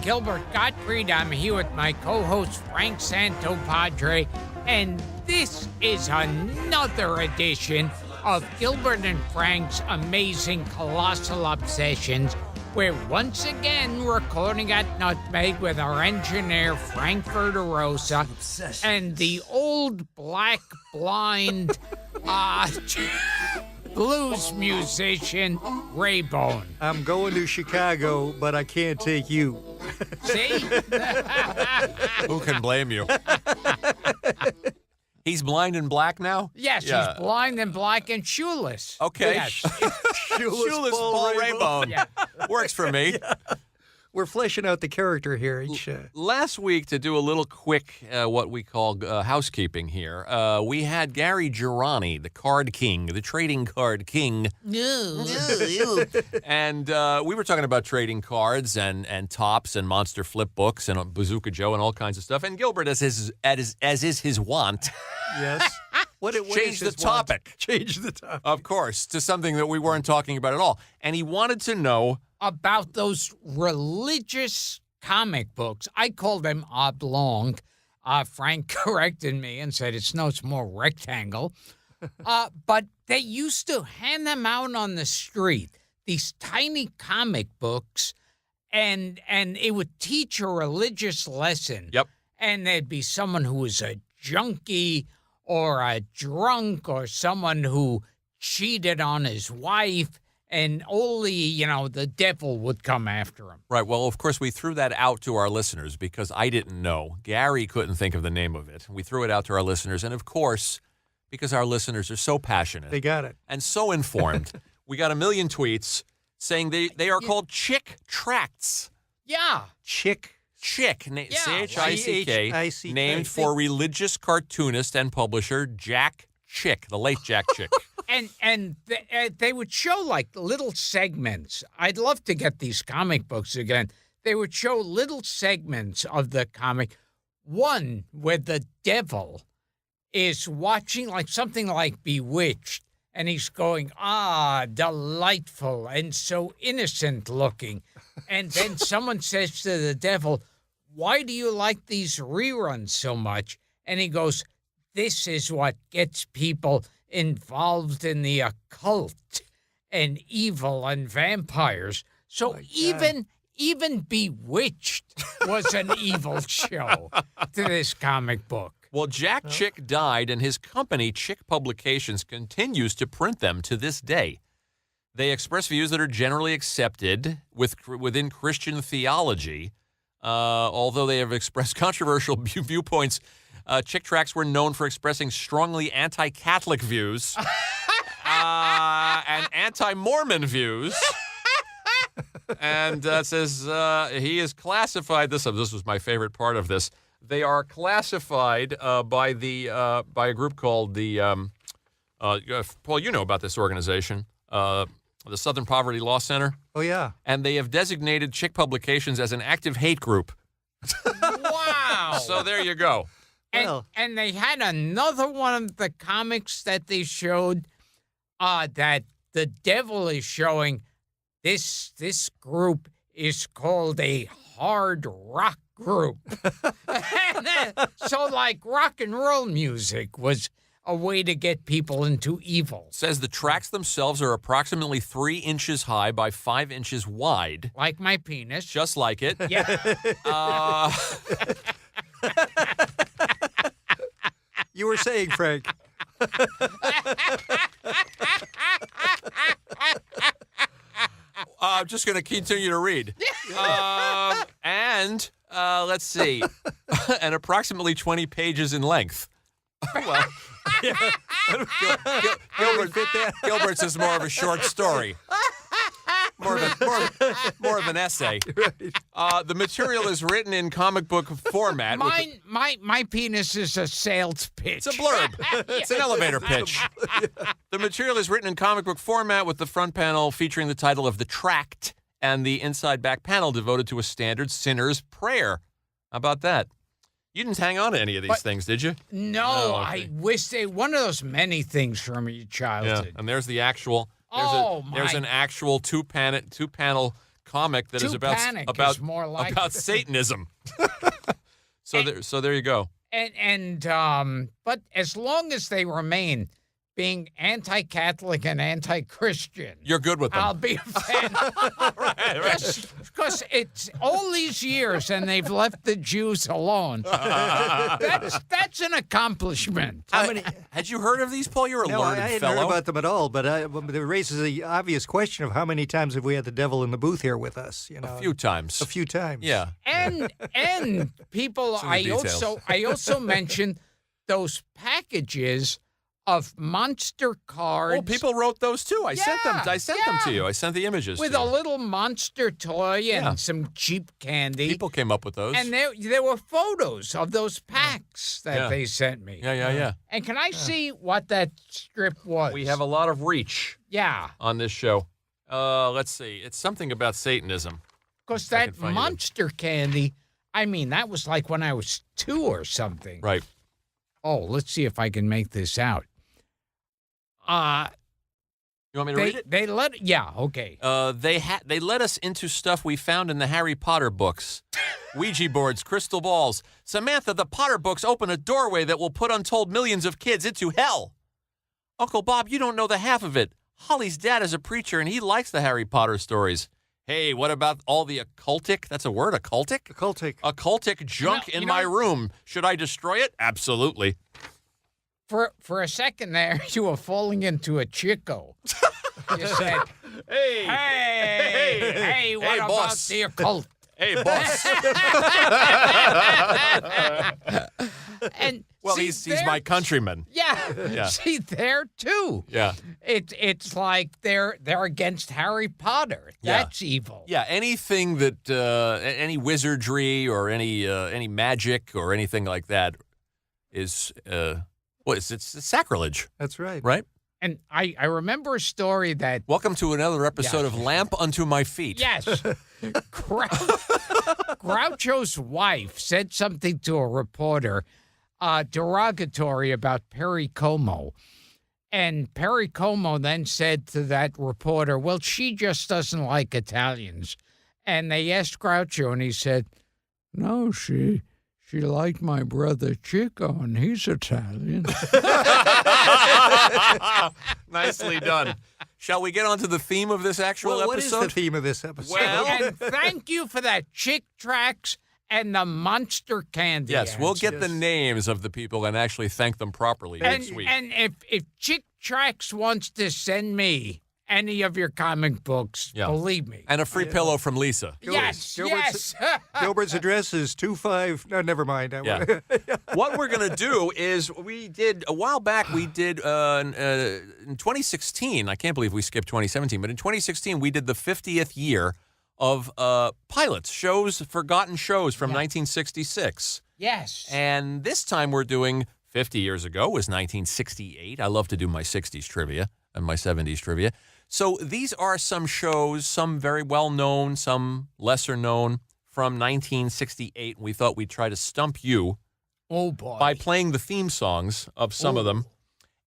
Gilbert Gottfried. I'm here with my co-host Frank Santopadre, and this is another edition of Gilbert and Frank's Amazing Colossal Obsessions. We're once again recording at Nutmeg with our engineer Frank Verderosa and the old black blind blues musician Ray Bone. I'm going to Chicago, but I can't take you. See? Who can blame you? He's blind and black now? Yes, Yeah. he's blind and black and shoeless. Okay. Yes. Shoeless Paul Raybone. Yeah. Works for me. We're fleshing out the character here. Last week, to do a little quick, what we call housekeeping here, we had Gary Girani, the card king, the trading card king. And we were talking about trading cards and tops and monster flip books and Bazooka Joe and all kinds of stuff. And Gilbert, as is his wont, Yes. What changed the topic. Change the topic. Of course, to something that we weren't talking about at all. And he wanted to know About those religious comic books. I call them oblong. Frank corrected me and said it's more rectangle. But they used to hand them out on the street, these tiny comic books, and it would teach a religious lesson. Yep. And there'd be someone who was a junkie or a drunk or someone who cheated on his wife. And only, the devil would come after him. Right. Well, of course, we threw that out to our listeners because I didn't know. Gary couldn't think of the name of it. We threw it out to our listeners. And, of course, because our listeners are so passionate. They got it. And so informed, we got a million tweets saying they are called Chick Tracts. Yeah. Chick. Chick, Yeah, C-H-I-C-K, C-H-I-C-K. named for religious cartoonist and publisher Jack Chick, the late Jack Chick. And they would show, like, little segments. I'd love to get these comic books again. They would show little segments of the comic. One where the devil is watching, like, something like Bewitched, and he's going, delightful and so innocent looking. And then someone says to the devil, why do you like these reruns so much? And he goes, this is what gets people involved in the occult and evil and vampires. So even Bewitched was an evil show to this comic book. Well, Jack Chick died, and his company, Chick Publications, continues to print them to this day. They express views that are generally accepted within Christian theology, although they have expressed controversial viewpoints. Chick Tracts were known for expressing strongly anti-Catholic views and anti-Mormon views. And says he is classified. This was my favorite part of this. They are classified by a group called the Paul. You know about this organization, the Southern Poverty Law Center. Oh yeah. And they have designated Chick Publications as an active hate group. Wow. So there you go. And they had another one of the comics that they showed that the devil is showing. This group is called a hard rock group. So, like, rock and roll music was a way to get people into evil. Says the tracks themselves are approximately 3 inches high by 5 inches wide. Like my penis. Just like it. Yeah. You were saying, Frank. I'm just going to continue to read. And let's see. And approximately 20 pages in length. Well, Gilbert's is more of a short story. More of an essay. Right. The material is written in comic book format. My penis is a sales pitch. It's a blurb. It's an elevator pitch. The material is written in comic book format with the front panel featuring the title of the tract and the inside back panel devoted to a standard sinner's prayer. How about that? You didn't hang on to any of these things, did you? No, Oh, okay. I wish they one of those many things from your childhood. And there's the actual. There's an actual two panel comic that is Two about Panic about is more like about it. Satanism. So there you go. But as long as they remain being anti-Catholic and anti-Christian, You're good with them. I'll be a fan. right. Because it's all these years and they've left the Jews alone. That's an accomplishment. Had you heard of these, Paul? You're a No, I learned hadn't fellow. heard about them at all, but it raises the obvious question of how many times have we had the devil in the booth here with us? You know, A few times. A few times. Yeah. And people, It's in the details. I also mentioned those packages of monster cards. Oh, people wrote those too. I sent them. I sent them to yeah. you. I sent the images with to a you. little monster toy and Yeah. some cheap candy. People came up with those. And there were photos of those packs that Yeah. they sent me. Yeah. And can I see what that strip was? We have a lot of reach Yeah, on this show. Let's see. It's something about Satanism. because I can that find you monster candy, I mean, that was like when I was 2 or something. Right. Oh, let's see if I can make this out. You want me to read it? They let, yeah, okay. They let us into stuff we found in the Harry Potter books. Ouija boards, crystal balls. Samantha, the Potter books open a doorway that will put untold millions of kids into hell. Uncle Bob, you don't know the half of it. Holly's dad is a preacher, and he likes the Harry Potter stories. Hey, what about all the occultic? That's a word, occultic? Occultic. Occultic junk You in know- my room. Should I destroy it? Absolutely. For a second there, you were falling into a Chico. You said, Hey, hey, what hey, about boss. the occult? hey, boss. And Well, see, he's there- my countryman. Yeah. Yeah. See, there too. Yeah. It's like they're against Harry Potter. Yeah. That's evil. Yeah, anything that any wizardry or any magic or anything like that is it's sacrilege, That's right. right? And I remember a story that Welcome to another episode Yeah. of Lamp Unto My Feet. yes, Groucho's wife said something to a reporter derogatory about Perry Como. And Perry Como then said to that reporter, well, she just doesn't like Italians. And they asked Groucho, and he said, no, she liked my brother Chico, and he's Italian. Nicely done. Shall we get on to the theme of this actual Well, what is episode? the theme of this episode? Well- And thank you for that Chick Tracks and the Monster Candy. Yes, we'll ads. get the Yes. names of the people and actually thank them properly next week. And if Chick Tracks wants to send me any of your comic books, Yeah. believe me. And a free pillow from Lisa. Yes, Gilbert's- yes. Gilbert's address is 25. No, never mind. Yeah. What we're going to do is we did a while back, we did in 2016, I can't believe we skipped 2017, but in 2016, we did the 50th year of pilots, forgotten shows from 1966. Yes. And this time we're doing 50 years ago was 1968. I love to do my 60s trivia and my 70s trivia. So these are some shows, some very well known, some lesser known from 1968. We thought we'd try to stump you Oh, boy. by playing the theme songs of some of them.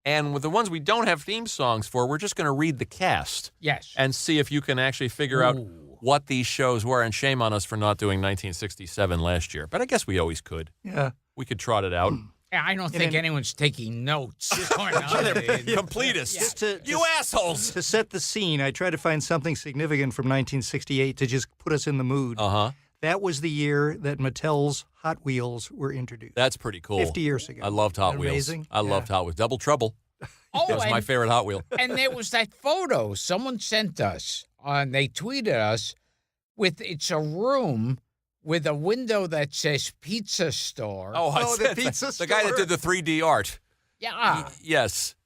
And with the ones we don't have theme songs for, we're just going to read the cast Yes. and see if you can actually figure out Ooh. what these shows were. And shame on us for not doing 1967 last year. But I guess we always could. Yeah. We could trot it out. I don't think anyone's taking notes. Completists. Just to- You assholes. To set the scene, I tried to find something significant from 1968 to just put us in the mood. Uh-huh. That was the year that Mattel's Hot Wheels were introduced. That's pretty cool. 50 years ago. I loved Hot Isn't that Wheels. amazing? I loved Hot Wheels. Double Trouble. Oh, That was my and, favorite Hot Wheel. and there was that photo someone sent us, and they tweeted us it's a room with a window that says pizza store. Oh, I Oh, the said pizza the guy that store. did the 3D art. yeah.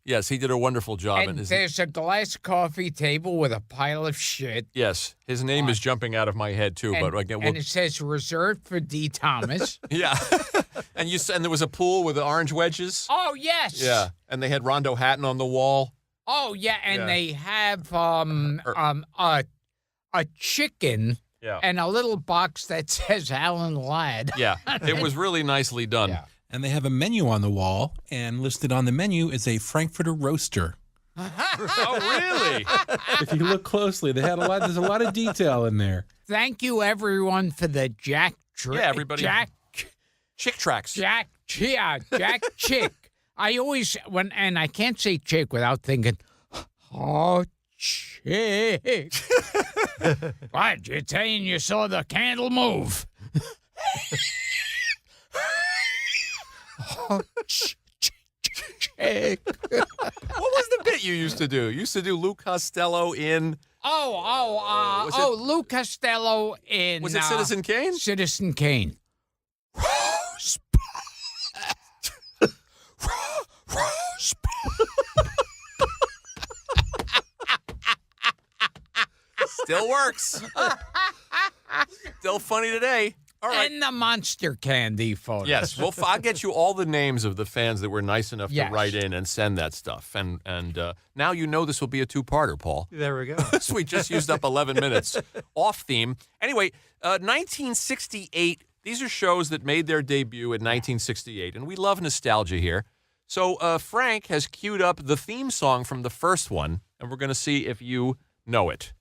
Yes, he did a wonderful job. And there's a glass coffee table with a pile of shit. Yes, his name is jumping out of my head too. And, But again, and it says reserved for D. Thomas. yeah. and there was a pool with the orange wedges. Oh, yes. Yeah, and they had Rondo Hatton on the wall. Oh, yeah. And Yeah. they have a chicken Yeah. and a little box that says Alan Ladd. Yeah, it was really nicely done. Yeah. And they have a menu on the wall, and listed on the menu is a Frankfurter roaster. Oh, really? If you look closely, there's a lot of detail in there. Thank you, everyone, for the Jack. Yeah, everybody. Chick tracks. Jack Chick. I always and I can't say chick without thinking, oh, chick. What? You're saying you saw the candle move? Oh, chick. What was the bit you used to do? You used to do Lou Costello in... Lou Costello in... Was it Citizen Kane? Citizen Kane. Still works. Still funny today. All right. And the monster candy photo. Yes, well, I'll get you all the names of the fans that were nice enough Yes. to write in and send that stuff. And now you know this will be a two-parter, Paul. There we go. So we just used up 11 minutes off theme. Anyway, 1968, these are shows that made their debut in 1968, and we love nostalgia here. So Frank has queued up the theme song from the first one, and we're going to see if you know it.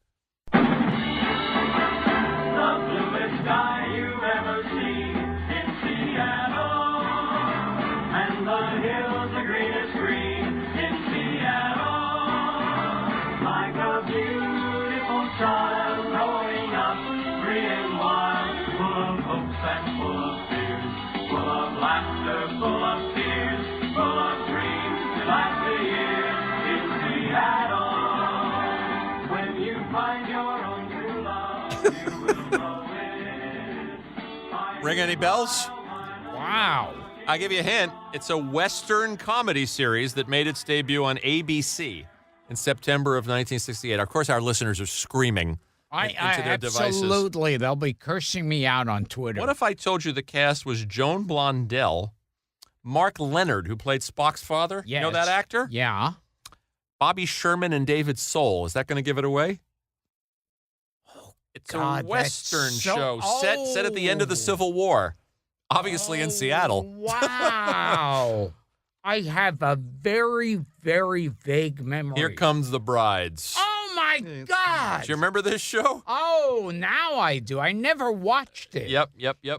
Ring any bells? Wow. I'll give you a hint. It's a Western comedy series that made its debut on ABC in September of 1968. Of course, our listeners are screaming into their devices. Absolutely. They'll be cursing me out on Twitter. What if I told you the cast was Joan Blondell, Mark Leonard, who played Spock's father? Yes. You know that actor? Yeah. Bobby Sherman and David Soul. Is that going to give it away? It's God, a Western that's so- show set at the end of the Oh. Civil War, obviously in Seattle. Wow. I have a very, very vague memory. Here comes the brides. Oh, my God. Do you remember this show? Oh, now I do. I never watched it. Yep.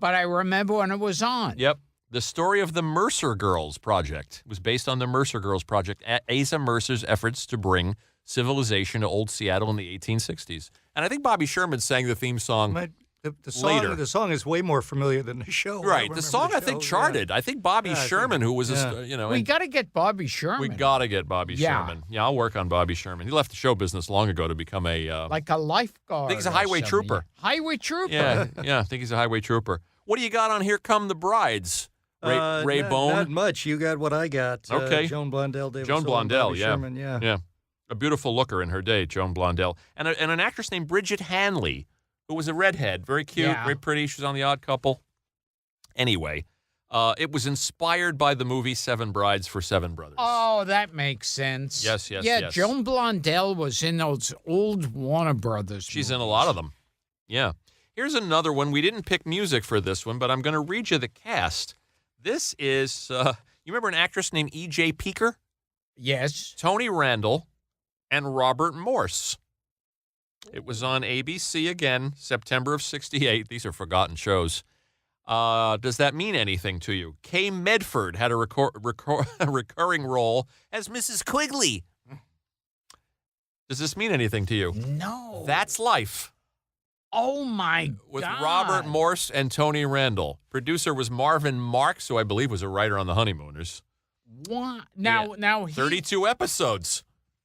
But I remember when it was on. Yep. The story of the Mercer Girls Project was based on the Mercer Girls Project, Asa Mercer's efforts to bring civilization to old Seattle in the 1860s. And I think Bobby Sherman sang the theme song. The song, Later. The song is way more familiar than the show. Right. The song, I think, charted. I think Bobby Yeah, I think- Sherman, who was, yeah. We got to get Bobby Sherman. we got to get Bobby Yeah. Sherman. Yeah, I'll work on Bobby Sherman. He left the show business long ago to become a... like a lifeguard. I think he's a or highway something. trooper. Highway trooper. yeah, I think he's a highway trooper. What do you got on Here Come the Brides? Ray Bone? Not much. You got what I got. Okay. Joan Blondell, David Joan Soul, and Blondell, Bobby yeah. Sherman, yeah. A beautiful looker in her day, Joan Blondell. And an actress named Bridget Hanley, who was a redhead. Very cute, Yeah. very pretty. She was on The Odd Couple. Anyway, it was inspired by the movie Seven Brides for Seven Brothers. Oh, that makes sense. Yes, Yeah, Joan Blondell was in those old Warner Brothers She's in a movies. lot of them. Yeah. Here's another one. We didn't pick music for this one, but I'm going to read you the cast. This is, you remember an actress named E.J. Peeker? Yes. Tony Randall, and Robert Morse. It was on ABC again, September of 68. These are forgotten shows. Does that mean anything to you? Kay Medford had a recurring role as Mrs. Quigley. Does this mean anything to you? No. That's Life Oh, my with God. Robert Morse and Tony Randall. Producer was Marvin Marks, who I believe was a writer on The Honeymooners. What? Now, 32 episodes.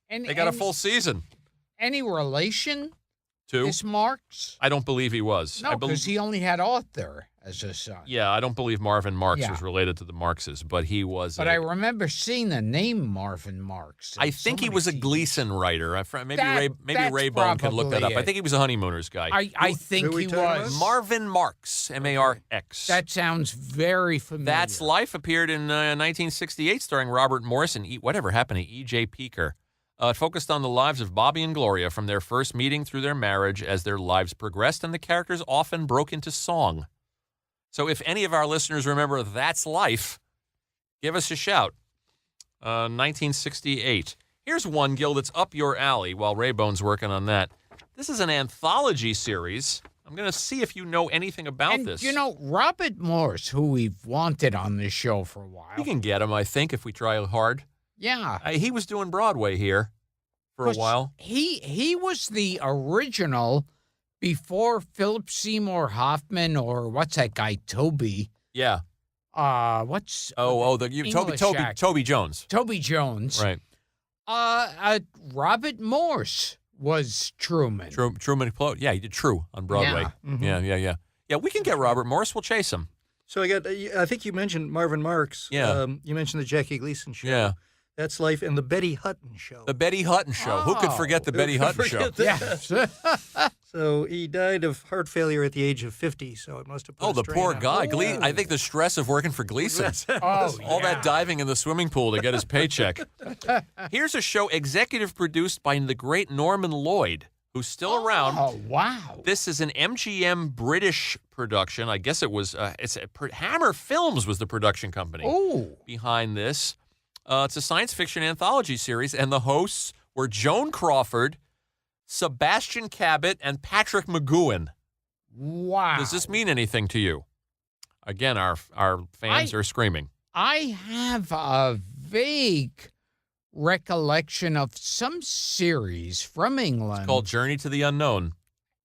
They got a full season. Any relation? Two. Is Marks? I don't believe he was. No, because he only had Arthur as a son. Yeah, I don't believe Marvin Marks Yeah. was related to the Marxes, but he was. But I remember seeing the name Marvin Marks. I think he was a Gleason writer. Maybe That's Ray Bone can look that up. probably I think he was a Honeymooners guy. I think who we he talking about? was. Marvin Marks, M-A-R-X. That sounds very familiar. That's Life appeared in 1968, starring Robert Morris and whatever happened to E.J. Peeker. It focused on the lives of Bobby and Gloria from their first meeting through their marriage as their lives progressed, and the characters often broke into song. So if any of our listeners remember That's Life, give us a shout. 1968. Here's one, Gil, that's up your alley while Raybone's working on that. This is an anthology series. I'm going to see if you know anything about And, this. you know, Robert Morse, who we've wanted on this show for a while. we can get him, I think, if we try hard. Yeah. He was doing Broadway here for a 'Cause while. He was the original before Philip Seymour Hoffman or what's that guy, Toby? Yeah. What's Toby English actor. Toby Jones. Toby Jones. Right. Robert Morse was Truman. Truman Capote. Yeah, he did True on Broadway. Yeah. Yeah. Yeah, we can get Robert Morse. We'll chase him. So I think you mentioned Marvin Marks. Yeah. You mentioned the Jackie Gleason show. Yeah. That's Life, and the Betty Hutton show. The Betty Hutton Show. Who could forget the Betty Hutton Show? Yes. So he died of heart failure at the age of 50, so it must have put Oh, a the strain poor on guy. him. I think the stress of working for Gleason. Oh, All that diving in the swimming pool to get his paycheck. Here's a show executive produced by the great Norman Lloyd, who's still around. Oh, wow. This is an MGM British production. I guess it was. Hammer Films was the production company Oh. behind this. It's a science fiction anthology series, and the hosts were Joan Crawford, Sebastian Cabot, and Patrick McGowan. Wow. Does this mean anything to you? Again, our fans are screaming. I have a vague recollection of some series from England. Called Journey to the Unknown.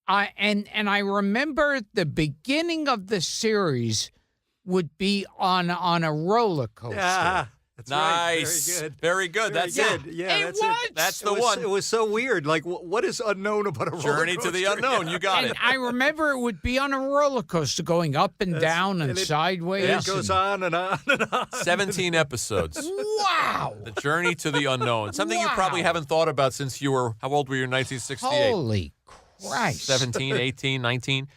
And I remember the beginning of the series would be on a roller coaster. Yeah, that's Nice. right. Very good. Very That's good. it. Yeah, It that's was. it. That's the It was- one. It was so weird. Like, what is unknown about a roller Journey to the coaster? Unknown. You got And it. I remember it would be on a roller coaster going up and down and and it- sideways. And it goes on and on and on. 17 episodes. Wow. The Journey to the Unknown. Something you probably Wow. haven't thought about since you were, how old were you in 1968? Holy Christ. 17, 18, 19.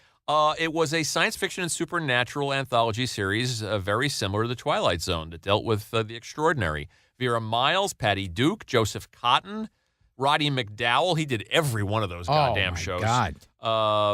It was a science fiction and supernatural anthology series very similar to The Twilight Zone that dealt with the extraordinary. Vera Miles, Patty Duke, Joseph Cotton, Roddy McDowell. He did every one of those goddamn my shows. God.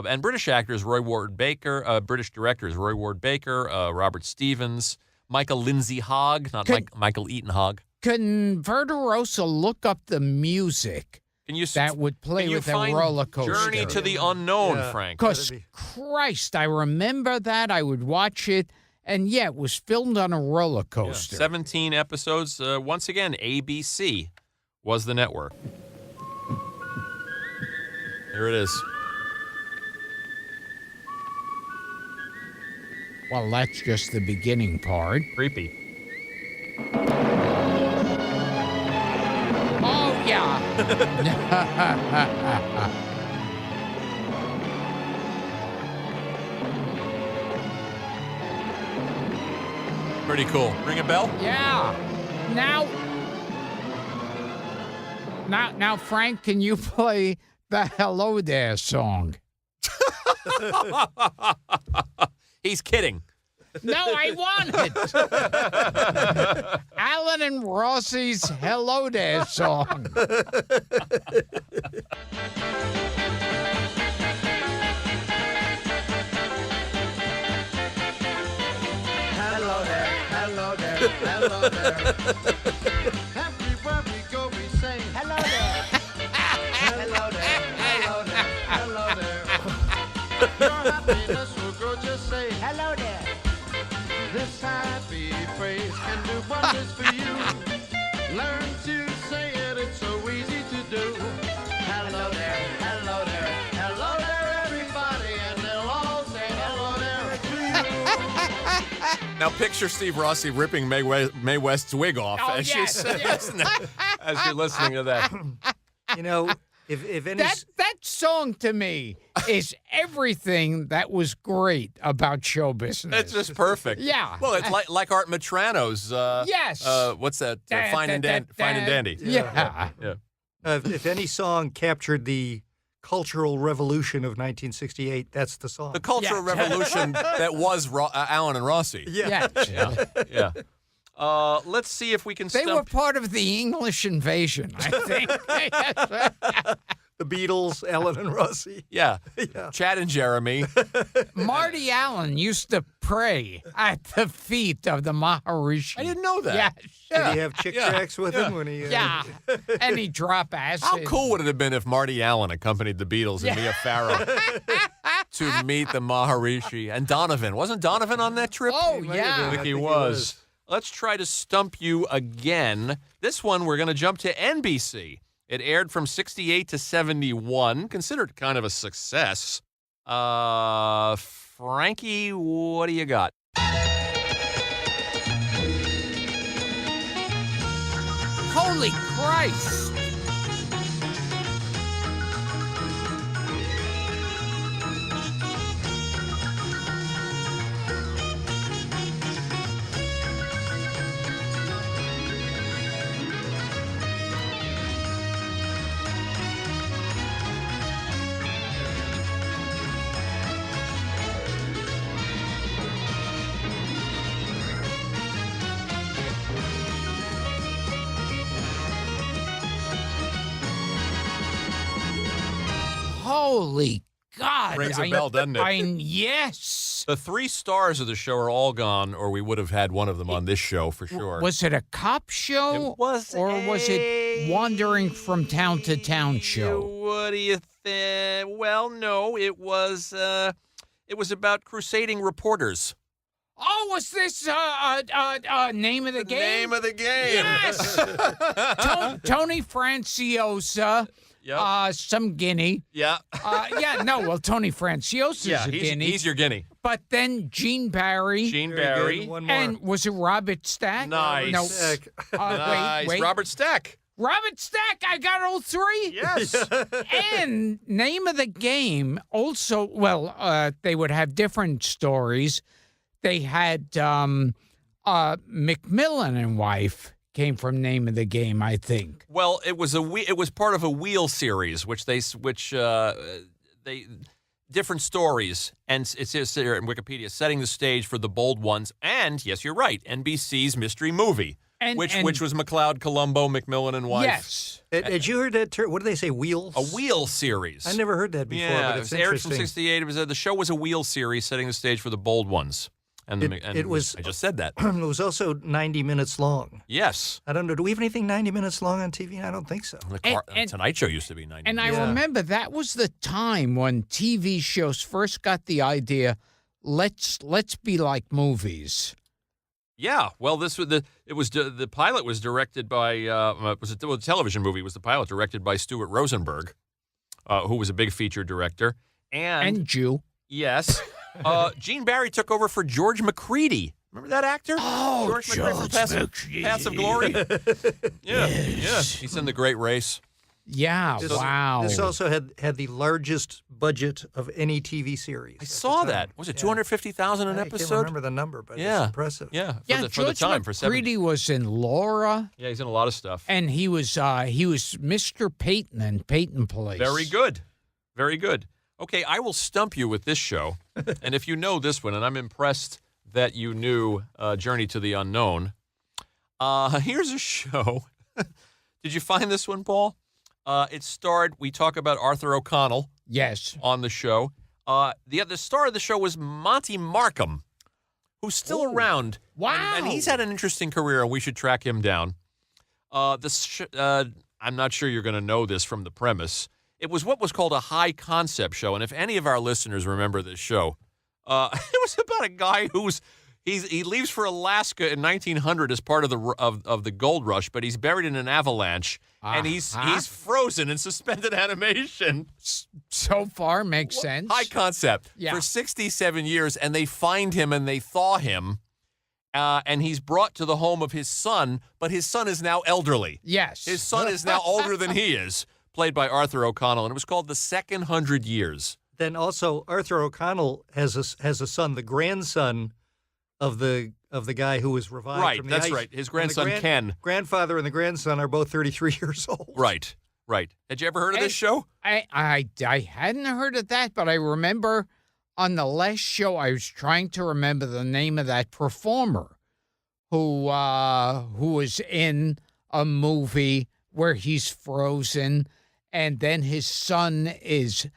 And British actors Roy Ward Baker, British directors Roy Ward Baker, Robert Stevens, Michael Lindsay Hogg, not Michael Eaton Hogg. Can Verderosa look up the music Can you that would play can you with a find roller coaster? Journey to the Unknown, Yeah. Frank? Because, That'd be- Christ, I remember that. I would watch it. And, yeah, it was filmed on a roller coaster. 17 episodes. Once again, ABC was the network. Here it is. Well, that's just the beginning part. Creepy. Oh, yeah. Pretty cool. Ring a bell? Yeah. Now, Frank, can you play the Hello There song? He's kidding. No, I want it. Alan and Rossi's Hello There song. Hello there, hello there, hello there. Everywhere we go, we say hello there. Hello there, hello there, hello there. Your happiness will grow, just say hello there. This happy phrase can do wonders for you. Learn to say it, it's so easy to do. Hello there, hello there, hello there, everybody, and they'll all say hello there to you. Now picture Steve Rossi ripping Mae West's wig off Oh, as, yes, yes. as you're listening to that. You know, if any. That song to me is everything that was great about show business. It's just perfect. Yeah. Well, it's like Art Matrano's. Yes. What's that? Fine and Dandy. Yeah. Yeah. If any song captured the cultural revolution of 1968, that's the song. The Cultural Yeah. Revolution that was Alan and Rossi. Yeah. Yeah. Let's see if we can They were stump. part of the English invasion, I think. The Beatles, Alan and Rossi. Yeah. Yeah. Chad and Jeremy. Marty Allen used to pray at the feet of the Maharishi. I didn't know that. Yeah, Did he have Chick Tracks with him when he? yeah. And he drop acid. How cool would it have been if Marty Allen accompanied the Beatles and Mia Farrow to meet the Maharishi and Donovan? Wasn't Donovan on that trip? Oh, He might have yeah. been. I think he he was. Let's try to stump you again. This one, we're going to jump to NBC. It aired from 68 to 71, considered kind of a success. Frankie, what do you got? Holy Christ. Holy God. Rings a bell, doesn't it? Yes. The 3 stars of the show are all gone, or we would have had one of them on this show for sure. Was it a cop show? It was Or was it wandering from town to town show? What do you think? Well, no, it was about crusading reporters. Oh, was this name of the game? Name of the game. Yes. Tony Franciosa. Yep. Some guinea. Yeah. Yeah, no, well, Tony Franciosa's Yeah, a guinea. he's your guinea. But then Gene Barry. Gene Very good. Barry. One more. And was it Robert Stack? Nice. No. Heck. Nice. Wait. Robert Stack. Robert Stack, I got all 3? Yes. And name of the game also, well, they would have different stories. They had Macmillan and Wife came from name of the game, I think. Well, it was part of a wheel series, which they different stories, and it says here in Wikipedia, setting the stage for The Bold Ones, and yes, you're right, NBC's mystery movie, which was McLeod, Columbo, Macmillan, and Wife. Yes. Had you heard that term? What do they say? Wheels? A wheel series. I never heard that before, Yeah, but it it's was aired from interesting. 68. It was the show was a wheel series, setting the stage for The Bold Ones. And It was- I just said that. It was also 90 minutes long. Yes. I don't know. Do we have anything 90 minutes long on TV? I don't think so. And- Tonight Show used to be 90. And I Yeah. remember that was the time when TV shows first got the idea, let's be like movies. Yeah, well, the pilot was directed by a television movie. Was the pilot directed by Stuart Rosenberg, who was a big feature director, And Jew. yes, Gene Barry took over for George McCready. Remember that actor? Oh, George McCready from Paths of Glory. Yeah, he's in The Great Race. Yeah, This- wow. This also had the largest budget of any TV series. I at the saw time. that. Was it Yeah. 250,000 an I can't episode? remember the number, but Yeah. it's impressive. Yeah, yeah, for the George time for 7. McCready was in Laura, Yeah, he's in a lot of stuff. and he was Mr. Peyton in Peyton Place. Very good. Very good. Okay, I will stump you with this show. And if you know this one, and I'm impressed that you knew Journey to the Unknown, here's a show. Did you find this one, Paul? We talk about Arthur O'Connell Yes. on the show. The star of the show was Monty Markham, who's still around. Wow. And he's had an interesting career, and we should track him down. I'm not sure you're going to know this from the premise. It was what was called a high concept show, and if any of our listeners remember this show, it was about a guy he leaves for Alaska in 1900 as part of the gold rush, but he's buried in an avalanche, and he's frozen in suspended animation. So far makes sense. High concept. Yeah. For 67 years, and they find him and they thaw him, and he's brought to the home of his son, but his son is now elderly. Yes. His son is now older than he is, played by Arthur O'Connell, and it was called The Second 100 Years. Then also Arthur O'Connell has a son, the grandson of the guy who was revived Right, from the that's ice. right. His And the grandson, Ken. Grandfather and the grandson are both 33 years old. Right. Had you ever heard of this show? I hadn't heard of that, but I remember on the last show I was trying to remember the name of that performer who was in a movie where he's frozen, and then his son is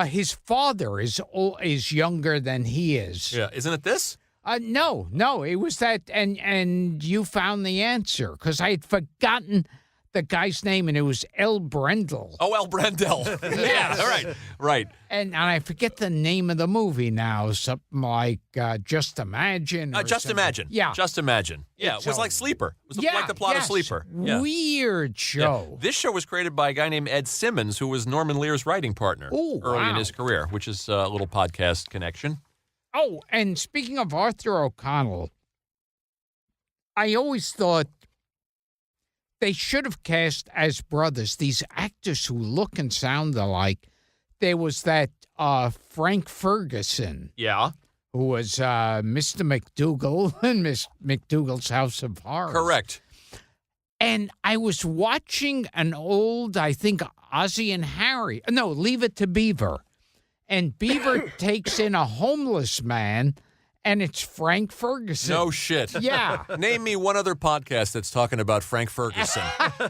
His father is younger than he is. Yeah, isn't it this? No, it was that, and you found the answer because I had forgotten the guy's name, and it was El Brendel. Oh, El Brendel. Yes. Yeah, right. And I forget the name of the movie now, something like Just Imagine. or Just something. Imagine. Yeah. Just Imagine. Yeah, it was like Sleeper. It was like the plot of Sleeper. Yeah. Weird show. This show was created by a guy named Ed Simmons, who was Norman Lear's writing partner Oh, early in wow. his career, which is a little podcast connection. Oh, and speaking of Arthur O'Connell, I always thought they should have cast as brothers these actors who look and sound alike. There was that Frank Ferguson, Yeah, who was Mr. McDougal in Miss McDougal's House of Horrors. correct. And I was watching an old, I think, Ozzie and Harry. No, Leave It to Beaver. And Beaver takes in a homeless man, and it's Frank Ferguson. No shit. Yeah. Name me one other podcast that's talking about Frank Ferguson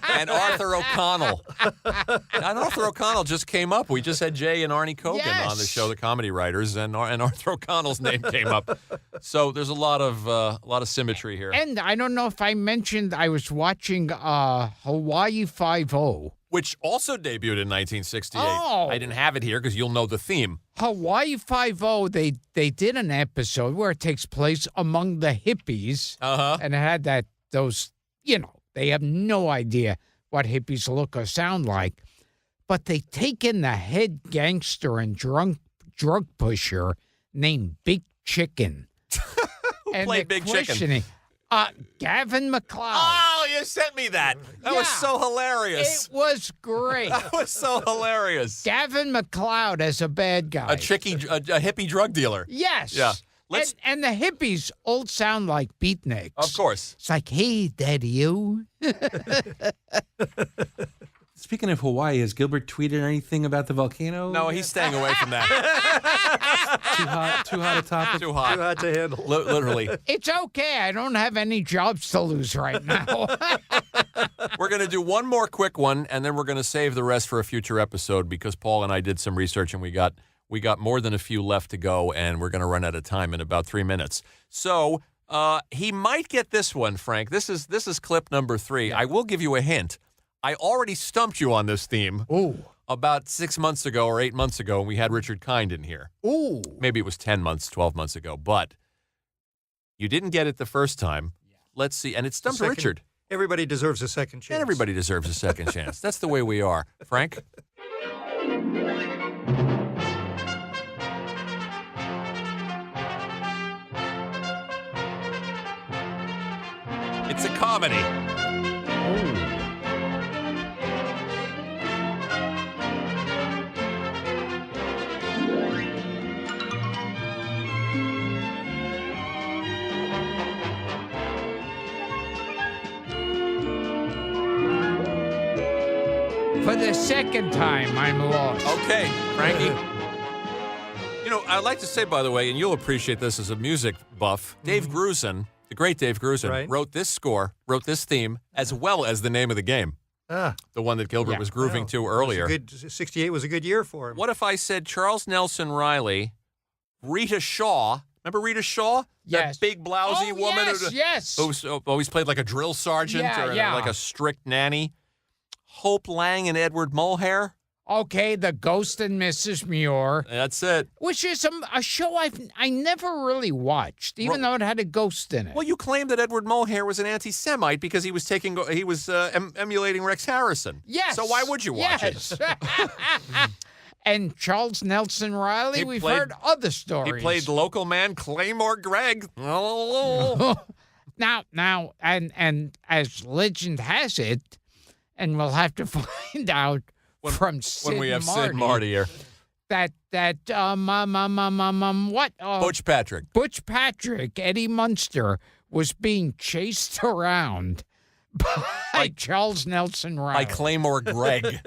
and Arthur O'Connell. And Arthur O'Connell just came up. We just had Jay and Arnie Kogan on the Yes. show, The Comedy Writers, and Arthur O'Connell's name came up. So there's a lot of symmetry here. And I don't know if I mentioned I was watching Hawaii Five-0. Which also debuted in 1968. Oh. I didn't have it here because you'll know the theme. Hawaii Five-0, they did an episode where it takes place among the hippies. Uh-huh. And it had those, they have no idea what hippies look or sound like. But they take in the head gangster and drug pusher named Big Chicken. Who and played they're Big Chicken? questioning, Gavin McLeod. Oh, you sent me that. That was Yeah. so hilarious. It was great. That was so hilarious. Gavin McLeod as a bad guy. A hippie drug dealer. Yes. Yeah. Let's- And the hippies all sound like beatniks. Of course. It's like, hey, Daddy, you. Speaking of Hawaii, has Gilbert tweeted anything about the volcano? No, he's staying away from that. Too hot a topic. Too Too hot. hard to handle. Literally. It's okay. I don't have any jobs to lose right now. We're going to do one more quick one, and then we're going to save the rest for a future episode because Paul and I did some research, and we got more than a few left to go, and we're going to run out of time in about 3 minutes. So he might get this one, Frank. This is clip number 3. I will give you a hint. I already stumped you on this theme Ooh. about 6 months ago or 8 months ago, and we had Richard Kind in here. Ooh. Maybe it was 10 months, 12 months ago, but you didn't get it the first time. Let's see. And it stumped Second- Richard. Everybody deserves a second chance. And everybody deserves a second chance. That's the way we are. Frank? It's a comedy. For the second time, I'm lost. Okay, Frankie. You know, I'd like to say, by the way, and you'll appreciate this as a music buff, Dave Grusin, the great Dave Grusin, Right. wrote this theme, as well as the name of the game, Ah, the one that Gilbert Yeah. was grooving wow. to It was a earlier. good 68 was a good year for him. What if I said Charles Nelson Riley, Rita Shaw? Remember Rita Shaw? Yes. That big, blousy Oh, woman yes. who's always played like a drill sergeant Yeah, or yeah. like a strict nanny. Hope Lang and Edward Mulhare. Okay, The Ghost and Mrs. Muir, That's it. which is a show I never really watched, even though it had a ghost in it. Well, you claimed that Edward Mulhare was an anti-Semite because he was emulating Rex Harrison. Yes. So why would you watch yes. it? And Charles Nelson Riley, He we've played- heard other He stories. played local man Claymore Gregg. Now, and as legend has it, and we'll have to find out from Sid when we have Marty, Sid Marty here. that what Butch Patrick. Butch Patrick, Eddie Munster, was being chased around by Charles Nelson Riley. By Claymore Gregg.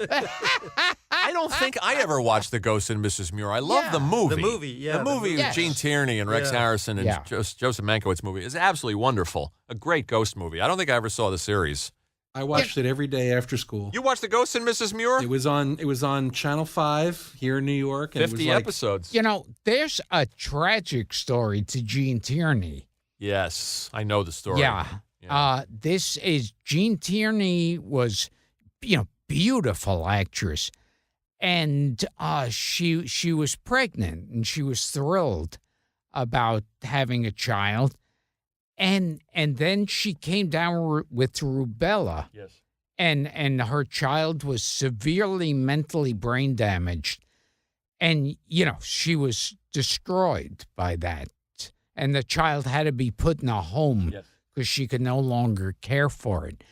I don't think I ever watched The Ghost and Mrs. Muir. I love Yeah. the movie. The movie, yeah, The the movie with Yes. Gene Tierney and Rex Yeah. Harrison and Yeah. Joseph Mankiewicz movie is absolutely wonderful. A great ghost movie. I don't think I ever saw the series. I watched it every day after school. You watched The Ghost and Mrs. Muir? It was on Channel 5 here in New York. And 50 it was like, episodes. You know, there's a tragic story to Gene Tierney. Yes, I know the story. Yeah. This is Gene Tierney was, beautiful actress, and she was pregnant and she was thrilled about having a child, and then she came down with rubella, Yes. and her child was severely mentally brain damaged, and she was destroyed by that, and the child had to be put in a home Yes. because she could no longer care for it.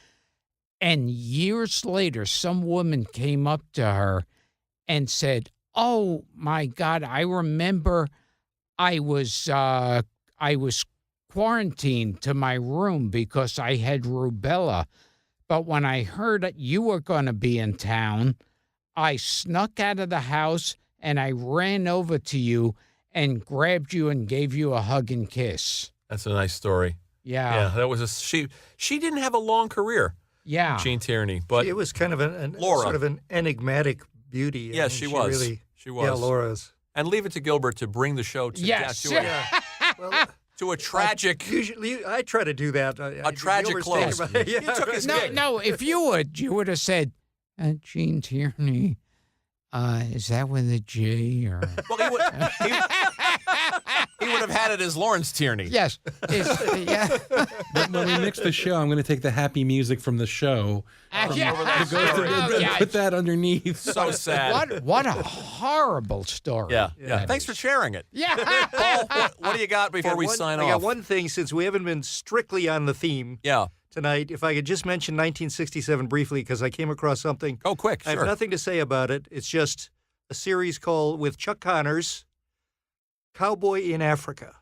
And years later, some woman came up to her and said, "Oh my God, I remember I was quarantined to my room because I had rubella. But when I heard that you were going to be in town, I snuck out of the house and I ran over to you and grabbed you and gave you a hug and kiss." That's a nice story. Yeah. That was she didn't have a long career, Yeah. Gene Tierney, but it was kind of Laura. sort of an enigmatic beauty. yes, she was. Really, She was. Yeah, Laura's. And leave it to Gilbert to bring the show to, Yes. Well, to a tragic. usually I try to do that. A tragic close. You took his gig. No, if you would have said, Gene Tierney, is that with a G or? Well, he would have had it as Lawrence Tierney. Yes. Yeah. But when we mix the show, I'm going to take the happy music from the show, Yeah. put that underneath. So sad. What a horrible story. Yeah. Thanks for sharing it. Yeah. Paul, what do you got before we sign I off? got one thing, since we haven't been strictly on the theme Yeah. tonight. If I could just mention 1967 briefly, because I came across something. Oh, quick. I have Sure. nothing to say about it. It's just a series called, with Chuck Connors, Cowboy in Africa.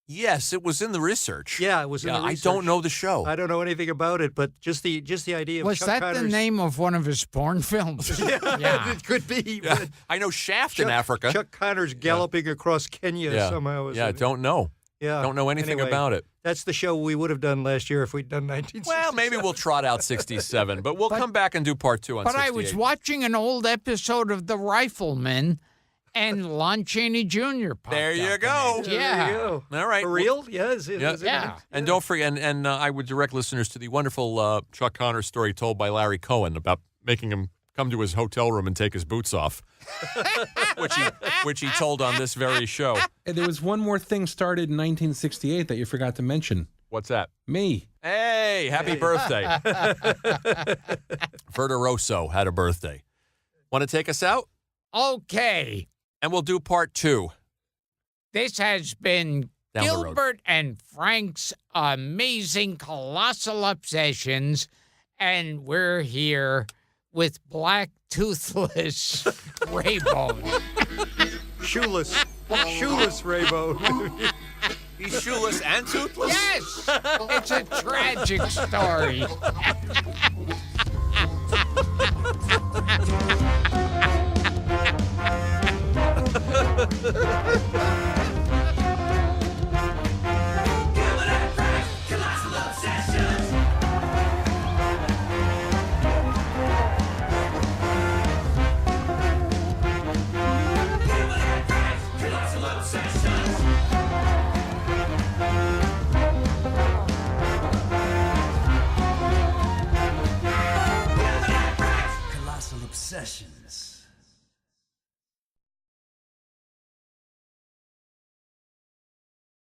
Yes, it was in the research. Yeah, it was in the I research. don't know the show. I don't know anything about it, but just the idea of Was Chuck that Connors. the name of one of his porn films? Yeah. It could be. Yeah. but I know Shaft in Africa. Chuck Connors galloping across Kenya yeah. somehow. Yeah, don't know. Yeah. Don't know anything Anyway, about it. That's the show we would have done last year if we'd done 1967. Well, maybe we'll trot out 67, but we'll come back and do part 2 on But 68. I was watching an old episode of The Rifleman, and Lon Chaney Jr. popped There you up go. in it. There Yeah. you go. All right. For real? Yeah. Is it, Yeah. is it- Yeah. And don't forget, and I would direct listeners to the wonderful Chuck Connors story told by Larry Cohen about making him come to his hotel room and take his boots off, which he told on this very show. And there was one more thing started in 1968 that you forgot to mention. What's that? Me. Hey, happy birthday. Verda Rosso had a birthday. Want to take us out? Okay. And we'll do part 2. This has been Down the road. Gilbert and Frank's amazing colossal obsessions, and we're here with Black Toothless Raybone. Shoeless Rainbow. He's shoeless and toothless? Yes, it's a tragic story. Colossal Obsessions.